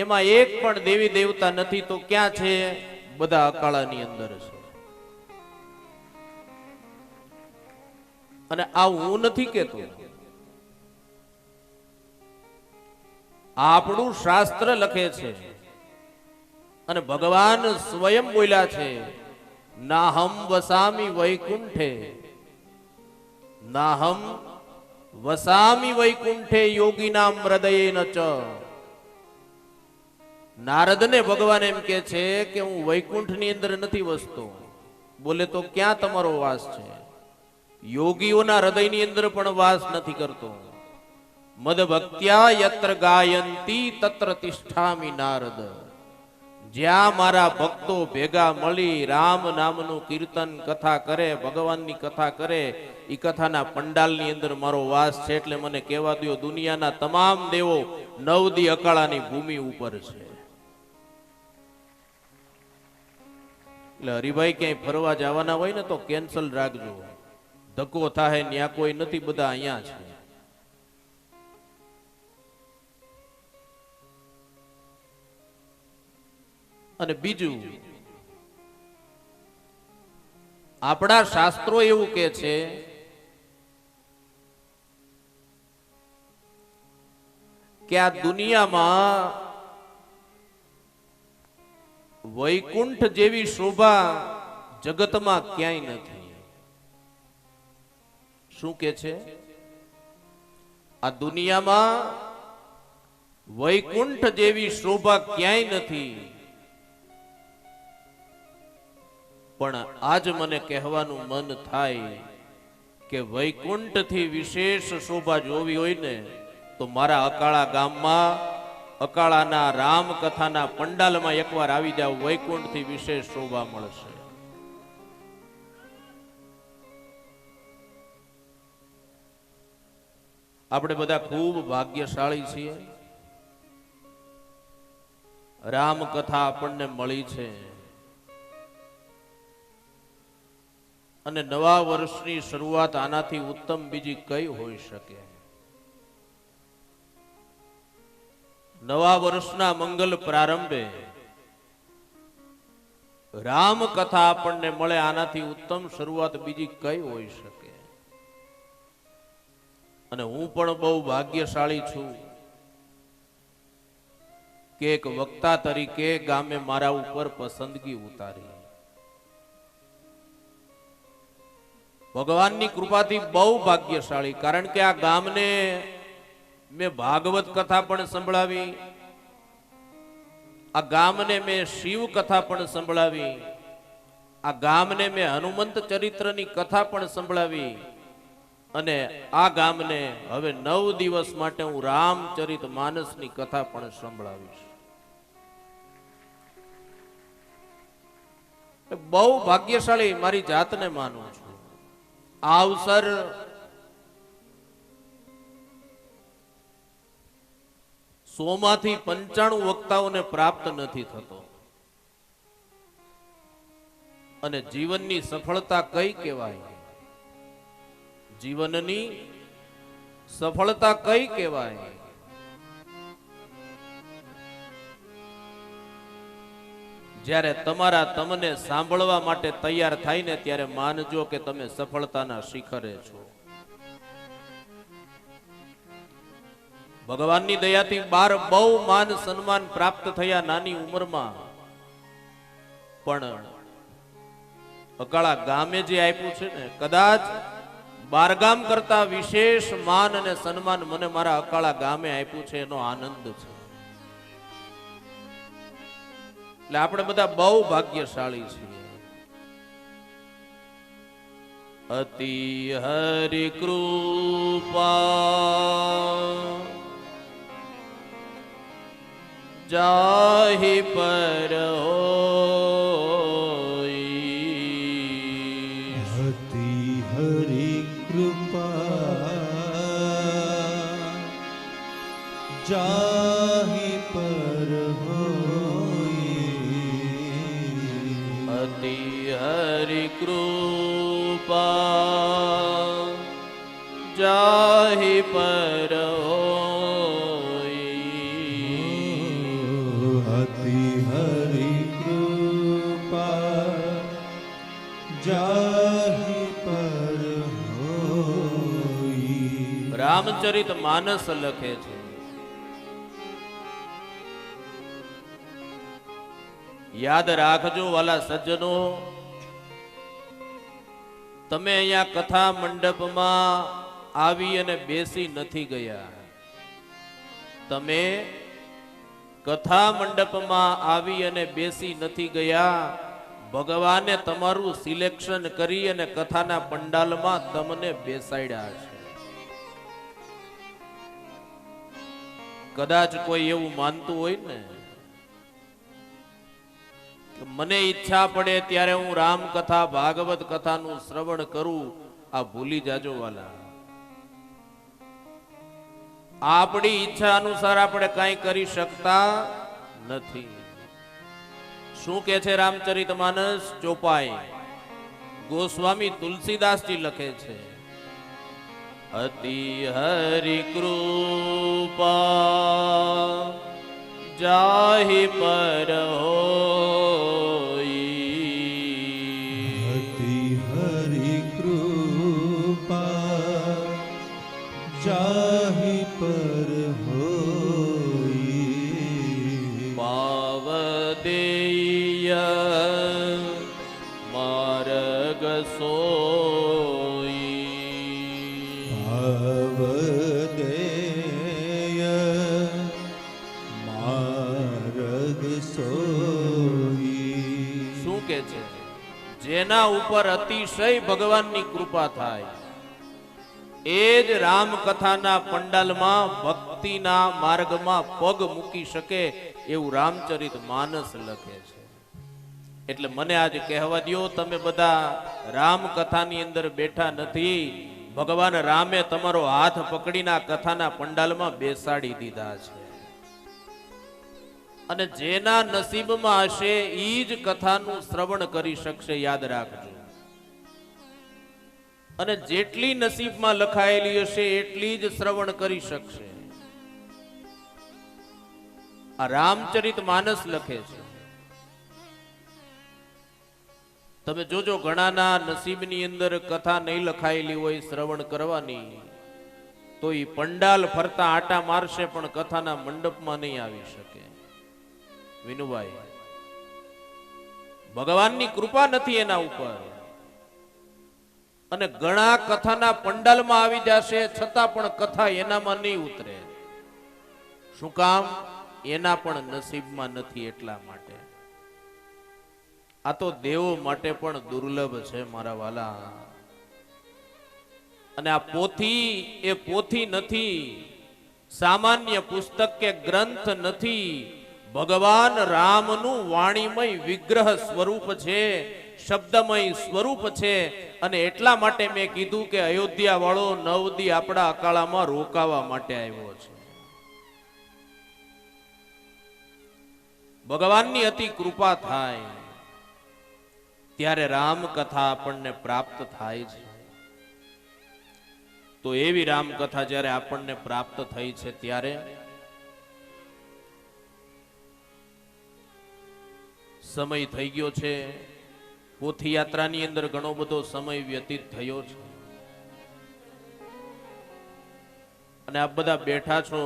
એમાં એક પણ દેવી દેવતા નથી તો ક્યાં છે? બધા અકાળાની અંદર છે. અને આ હું નથી કેતો, આપણું શાસ્ત્ર લખે છે અને ભગવાન સ્વયં બોલ્યા છે, નાહમ વસામી વૈકુંઠે, નાહમ વસામી વૈકુંઠે યોગીનામ હૃદયેન ચ. નારદને ભગવાન એમ કે છે કે હું વૈકુંઠની અંદર નથી વસતો. બોલે તો ક્યાં તમારો વાસ છે? યોગીઓના હૃદયની અંદર પણ વાસ નથી કરતો. મદ ભક્ત્યા યત્ર ગાયંતી તત્ર તિષ્ઠામિ નારદ. જ્યાં મારા ભક્તો ભેગા મળી રામ નામનું કીર્તન કથા કરે, ભગવાનની કથા કરે, એ કથાના પંડાલની અંદર મારો વાસ છે. એટલે મને કહેવા દો, દુનિયાના તમામ દેવો 9 દી અકાળાની ભૂમિ ઉપર છે. એટલે હરિભાઈ ક્યાંય ફરવા જવાના હોય ને તો કેન્સલ રાખજો, ધક્કો થાય, ત્યાં કોઈ નથી, બધા અહીંયા છે. અને બીજું, આપણા શાસ્ત્રો એવું કે છે કે આ દુનિયામાં વૈકુંઠ જેવી શોભા જગતમાં ક્યાંય નથી. શું કે છે? આ દુનિયામાં વૈકુંઠ જેવી શોભા ક્યાંય નથી. પણ આજ મને કહેવાનું મન થાય કે વૈકુંઠથી વિશેષ શોભા જોવી હોય ને તો મારા અકાળા ગામમાં અકાળાના રામ કથાના પંડાલમાં એકવાર આવી જાવ, વૈકુંઠથી વિશેષ શોભા મળશે. આપણે બધા ખૂબ ભાગ્યશાળી છીએ. રામ કથા આપણને મળી છે અને નવા વર્ષની શરૂઆત આનાથી ઉત્તમ બીજી કઈ હોઈ શકે? નવા વર્ષના મંગલ પ્રારંભે રામ કથા આપણને મળે, આનાથી ઉત્તમ શરૂઆત બીજી કઈ હોઈ શકે? અને હું પણ બહુ ભાગ્યશાળી છું કે એક વક્તા તરીકે ગામે મારા ઉપર પસંદગી ઉતારી. ભગવાનની કૃપાથી બહુ ભાગ્યશાળી, કારણ કે આ ગામને મેં ભાગવત કથા પણ સંભળાવી, આ ગામને મેં શિવ કથા પણ સંભળાવી, આ ગામને મેં હનુમંત ચરિત્રની કથા પણ સંભળાવી, અને આ ગામને હવે 9 દિવસ માટે હું રામચરિત માનસની કથા પણ સંભળાવીશ. બહુ ભાગ્યશાળી મારી જાતને માનું છું. આ અવસર સોમાંથી 95 વક્તાઓને પ્રાપ્ત નથી થતો. અને જીવનની સફળતા કઈ કહેવાય? જીવનની સફળતા કઈ કહેવાય? જ્યારે તમારા તમને સાંભળવા માટે તૈયાર થાય ને ત્યારે માનજો કે તમે સફળતાના શિખરે છો. ભગવાનની દયાથી 12 બહુ માન સન્માન પ્રાપ્ત થયા નાની ઉંમરમાં, પણ અકાળા ગામે જે આપ્યું છે ને, કદાચ 12 ગામ કરતા વિશેષ માન અને સન્માન મને મારા અકાળા ગામે આપ્યું છે, એનો આનંદ છે. એટલે આપણે બધા બહુ ભાગ્યશાળી છીએ. અતિ હરિ કૃપા જાહી પર હોઈ, અતિ હરિ કૃપા જાહી પર હોઈ, અતિ હરિ કૃપા જાહી પર અતિ હરિ કૃપા જાહી પર હોઈ. રામચરિત માનસ લખે છે. યાદ રાખજો વાલા સજ્જનો, તમે અહીંયા કથા મંડપમાં આવી અને બેસી નથી ગયા. તમે કથા મંડપમાં આવી અને બેસી નથી ગયા. ભગવાને તમારું સિલેક્શન કરી અને કથાના પંડાલમાં તમને બેસાડ્યા છે. કદાચ કોઈ એવું માનતું હોય ને કે મને ઈચ્છા પડે ત્યારે હું રામ કથા ભાગવત કથાનું શ્રવણ કરું, આ ભૂલી જાજો વાલા. આપણી ઈચ્છા અનુસાર આપણે કાંઈ કરી શકતા નથી. શું કે છે રામચરિત માનસ ચોપાઈ? ગોસ્વામી તુલસીદાસજી લખે છે, અતિ હરિ કૃપા જાહી પર હોઈ, અતિ હરિ કૃપા જાહી પર હોઈ. પાવદેય માર્ગ સોઈ, ભાવદેય માર્ગ સોઈ. શું કે છે? જેના ઉપર અતિશય ભગવાનની કૃપા થાય એ જ રામ કથાના પંડાલમાં ભક્તિના માર્ગમાં પગ મૂકી શકે, એવું રામચરિત માનસ લખે છે. એટલે મને આજ કહેવા દો, તમે બધા રામ કથાની અંદર બેઠા નથી, ભગવાન રામે તમારો હાથ પકડીને આ કથાના પંડાલમાં બેસાડી દીધા છે. અને જેના નસીબમાં હશે ઈ જ કથાનું શ્રવણ કરી શકશે, યાદ રાખજો. અને જેટલી નસીબમાં લખાયેલી હશે એટલી જ શ્રવણ કરી શકશે. આ રામચરિત માનસ લખે છે. તમે જોજો, ઘણાના નસીબની અંદર કથા નહીં લખાયેલી હોય શ્રવણ કરવાની, તો ઈ પંડાલ ફરતા આટા મારશે પણ કથાના મંડપમાં નહીં આવી શકે. વિનુભાઈ, ભગવાનની કૃપા નથી એના ઉપર. અને ઘણા કથાના પંડાલમાં આવી જશે છતાં પણ કથા એનામાં નહીં ઉતરે. શું કામ? એના પણ નસીબમાં નથી. એટલા માટે આ તો દેવો માટે પણ દુર્લભ છે મારા વાલા. અને આ પોથી એ પોથી નથી, સામાન્ય પુસ્તક કે ગ્રંથ નથી. ભગવાન રામનું વાણીમય વિગ્રહ સ્વરૂપ છે, શબ્દમય સ્વરૂપ છે. અને એટલા માટે મેં કીધું કે અયોધ્યા વાળો 9 દી આપણા અકાળામાં રોકાવા માટે આવ્યો છે. ભગવાનની અતિ કૃપા થાય ત્યારે રામ કથા આપણને પ્રાપ્ત થાય છે. તો એવી રામ કથા જ્યારે આપણને પ્રાપ્ત થઈ છે ત્યારે સમય થઈ ગયો છે. પોથી યાત્રાની અંદર ઘણો બધો સમય વ્યતીત થયો છે. અને આપ બધા બેઠા છો,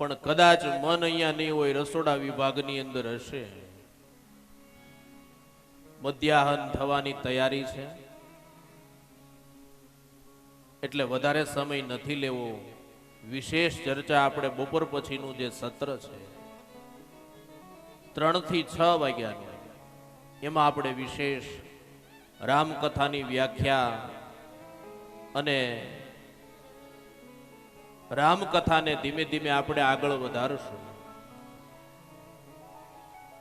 પણ કદાચ મન અહીંયા નહીં હોય, રસોડા વિભાગની અંદર હશે. મધ્યાહન થવાની તૈયારી છે, એટલે વધારે સમય નથી લેવો. વિશેષ ચર્ચા આપણે બપોર પછીનું જે સત્ર છે 3 થી 6 વાગ્યાનું, એમાં આપણે વિશેષ રામકથાની વ્યાખ્યા અને રામકથાને ધીમે ધીમે આપણે આગળ વધારશું.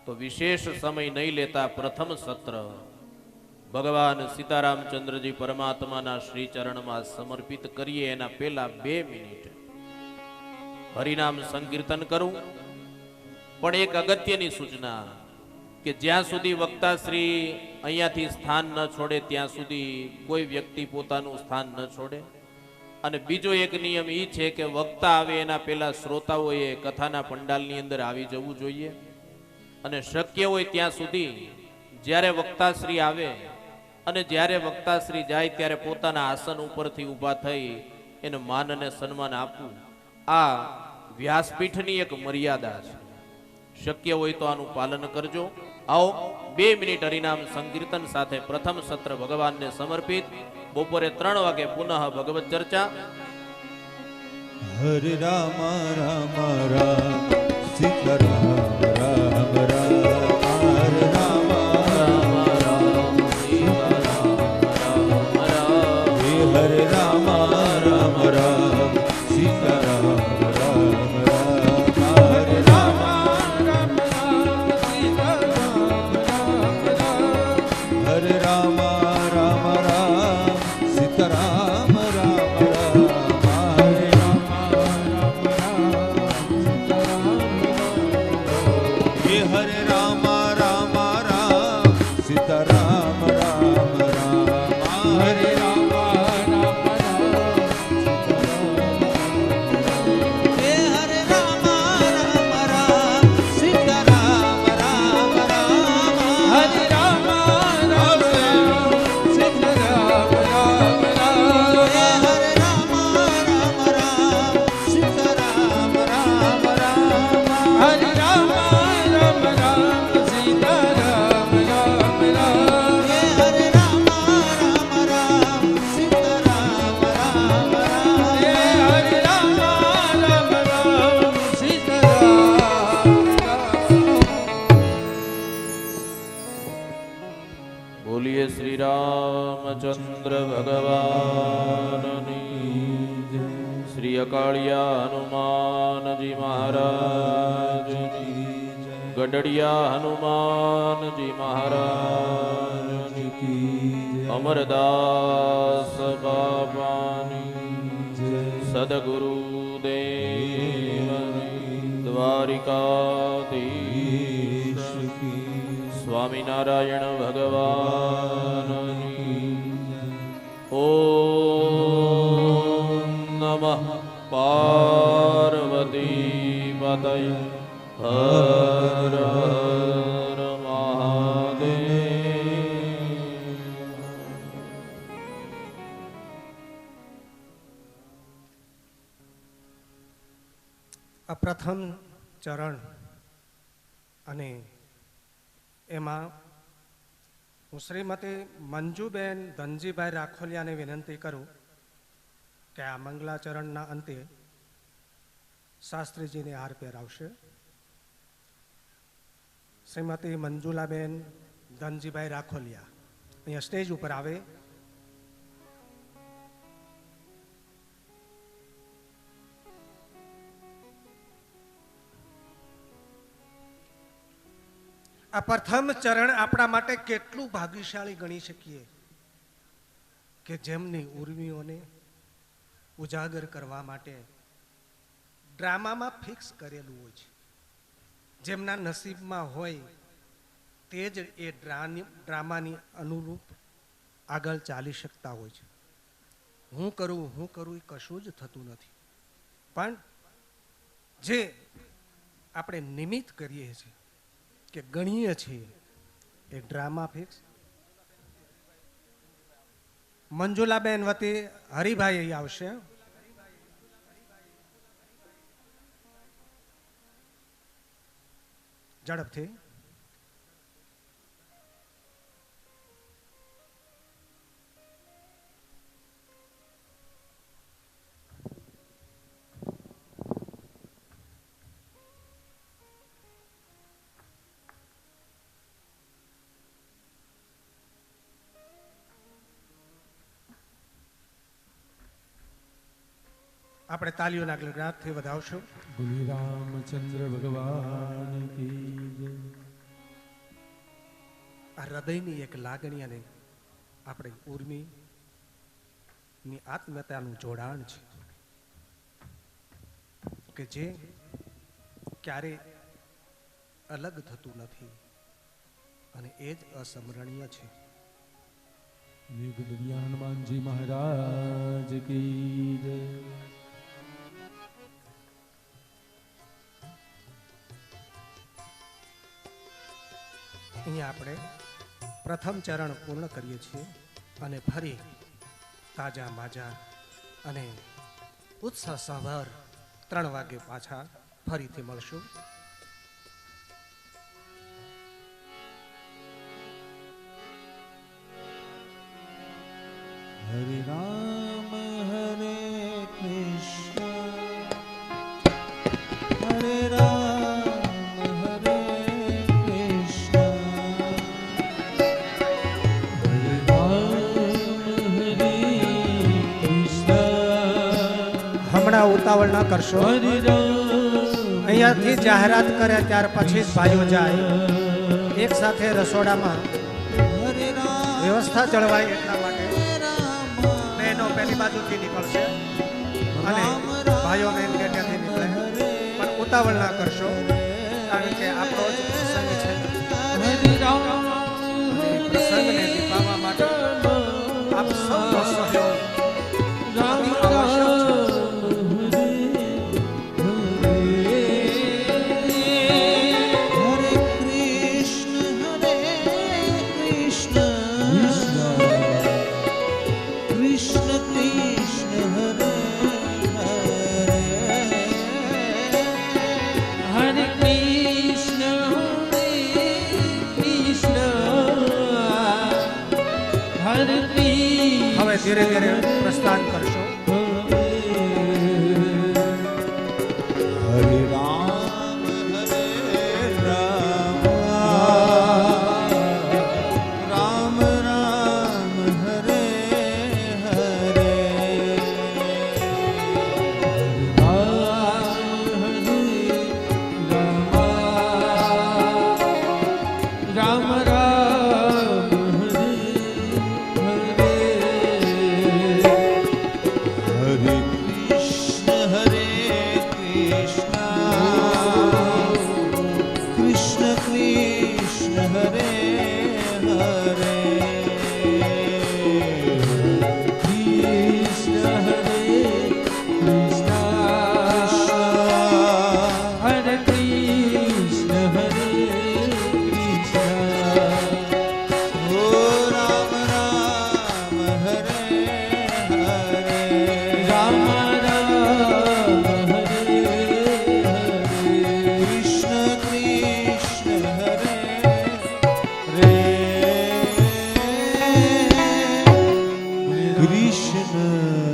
તો વિશેષ સમય નહીં લેતા પ્રથમ સત્ર ભગવાન સીતારામચંદ્રજી પરમાત્માના શ્રી ચરણમાં સમર્પિત કરીએ. એના પહેલા 2 મિનિટ હરિનામ સંકીર્તન કરું. પણ એક અગત્યની સૂચના કે જ્યાં સુધી વક્તા શ્રી અહીંયાથી સ્થાન ન છોડે ત્યાં સુધી કોઈ વ્યક્તિ પોતાનું સ્થાન ન છોડે. અને બીજો એક નિયમ એ છે કે વક્તા આવે એના પહેલા શ્રોતાઓએ કથાના પંડાલની અંદર આવી જવું જોઈએ. અને શક્ય હોય ત્યાં સુધી જ્યારે વક્તાશ્રી આવે અને જ્યારે વક્તાશ્રી જાય ત્યારે પોતાના આસન ઉપરથી ઊભા થઈ એને માન અને સન્માન આપવું, આ વ્યાસપીઠની એક મર્યાદા છે. શક્ય હોય તો આનું પાલન કરજો. આવો 2 મિનિટ હરિનામ સંકીર્તન સાથે પ્રથમ સત્ર ભગવાનને સમર્પિત. બપોરે 3 વાગે પુનઃ ભગવત ચર્ચા. હરે રામ રામ રામ સીતારામ રામ રામ. હરે રામ રામ રામ સીતારામ રામ રામ. હે હરે રામ રામ રામ સીતારામ રામ રામ. હરે રામ રામ રામ સીતારામ રામ રામ. હરે રામ રામ રામ સીતારામ રામ રામ. હરે રામ હે હરે રામ રામ રામ સીતારામ રામ રામ. હરે રામ રામ રામ હે હરે રામ રામ રામ સીતારામ રામ રામ. હરે રામ રામ રામ સીતારામ રામ રામ. હે હરે રામ રામ રામ સીતારામ રામ રામ. હરે રામ રામ રામ સીતારામ રામ રામ. હે હરે રામ રામ રામ સીતારામ રામ રામ. હે હરે રામ રામ રામ સીતારામ રામ. બોલીએ શ્રી રામચંદ્ર ભગવાનની જય. શ્રી અકાળિયા હનુમાનજી મહારાજની જય. ગઢડિયા હનુમાનજી મહારાજની જય. અમરદાસ બાબાની સદગુરુ દેવની દ્વારિકાધીશ સ્વામિનારાયણ ભગવાનની ઓમ નમઃ પાર્વતી પતય હર હર મહાદેવ. આ પ્રથમ ચરણ અને એમાં હું શ્રીમતી મંજુબેન ધનજીભાઈ રાખોલિયાને વિનંતી કરું કે આ મંગલાચરણના અંતે શાસ્ત્રીજીને હાર પહેરાવશે. શ્રીમતી મંજુલાબેન ધનજીભાઈ રાખોલિયા અહીંયા સ્ટેજ ઉપર આવે. આ પ્રથમ ચરણ આપણા માટે કેટલું ભાગ્યશાળી ગણી શકીએ કે જેમની ઉર્મિઓને ઉજાગર કરવા માટે ડ્રામામાં ફિક્સ કરેલું હોય છે. જેમના નસીબમાં હોય તે જ એ ડ્રામાની અનુરૂપ આગળ ચાલી શકતા હોય છે. હું કરું એ કશું જ થતું નથી. પણ જે આપણે નિમિત્ત કરીએ છીએ કે ગણીએ છીએ એ ડ્રામા ફિક્સ. મંજુલાબેન વતી હરિભાઈ અહીં આવશે. ઝડપથી આપણે તાલીઓના ગળગડાટથી વધાવશું. બોલી રામચંદ્ર ભગવાન કી જય. આ હૃદયની એક લાગણી અને આપણી ઉર્મિની આત્મીયતાનું જોડાણ છે કે જે ક્યારે અલગ થતું નથી અને એ જ અસમરણીય છે. યુગ દરમિયાન હનુમાનજી મહારાજ કી જય. અહીંયા આપણે પ્રથમ ચરણ પૂર્ણ કરીએ છીએ અને ફરી તાજા માજા અને ઉત્સાહ સભર 3 વાગે પાછા ફરીથી મળશું. હરે રામ હરે કૃષ્ણ હરે રામ હરે કૃષ્ણ હરે રામ હરે કૃષ્ણ. હમણાં ઉતાવળ ના કરશો. હરે રામ અહીંયાથી જાહેરાત કરે ત્યાર પછી જ ભાઈઓ જાય. એક સાથે રસોડામાં હરે રામ વ્યવસ્થા જળવાય એટલા માટે બહેનો પહેલી બાજુથી નીકળશે અને ભાઈઓ મેન ગેટેથી નીકળે. પણ ઉતાવળ ના કરશો કારણ કે આપણો જ પ્રસંગ છે. પ્રસંગને દીપાવવા માટે આપ સૌનો સહયોગ અતિ આવશ્યક છે. હવે ધીરે ધીરે પ્રસ્થાન કરશો. હરે રામ હરે રામ રામ રામ હરે હરે રામ રામ હરે કૃષ્ણ